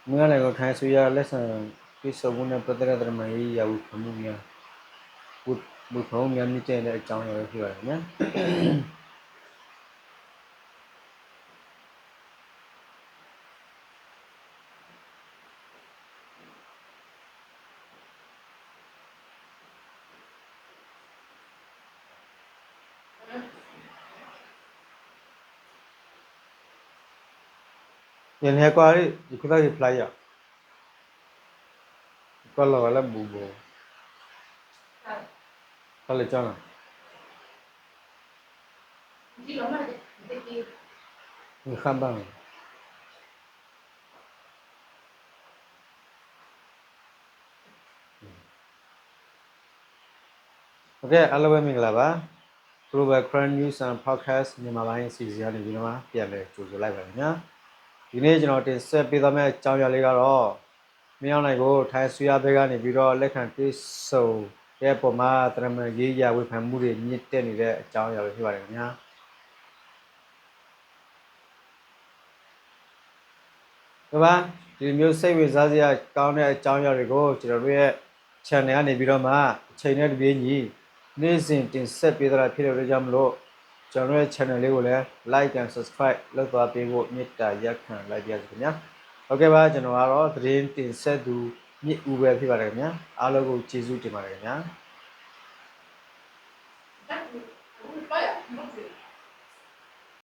Myanmar ko khai suya lesson piso guna padara dharma yi ya bu phamu mya bu phamu mya ni che le chang ya phi ba nya yen he kwa ri ku da fly ya kwa la la bu bo ka le chang ni kham bang okay alo ba ming la ba global current news and podcast မြန်မာပိုင်း series ကနေဒီမှာပြန်လဲကြိုဆိုလိုက်ပါခင်ဗျာဒီနေ့ကျွန်တော်တင်ဆက်ပေးသွားမယ့်အကြောင်းအရာလေးကတော့မင်းအောင်နိုင်ကိုထိုင်းဆွေးရဘက်ကနေပြီးတော့လက်ခံပြေဆုံတဲ့ပုံမှာတရမရေးရဝေဖန်မှုတွေမြင့်တက်နေတဲ့အကြောင်းအရာတွေဖြစ်ပါတယ်ခင်ဗျာဒီမှာဒီမျိုးစိတ်ဝင်စားစရာကောင်းတဲ့အကြောင်းအရာတွေကိုကျွန်တော်တို့ရဲ့ channel ကနေပြီးတော့မှအချိန်နဲ့တပြေးညီနေ့စဉ်တင်ဆက်ပေးတာဖြစ်တဲ့ကြောင့်မလို့ကျွန်တော်ရဲ့ channel လေးကိုလည်း like and subscribe လုပ်သွားပေးဖို့မေတ္တာရပ်ခံလိုက်ပါရစေခင်ဗျာဟုတ်ကဲ့ပါကျွန်တော်ကတော့သတင်းတင်ဆက်သူမြင့်ဦးပဲဖြစ်ပါတယ်ခင်ဗျာအားလုံးကိုကျေးဇူးတင်ပါတယ်ခင်ဗျာ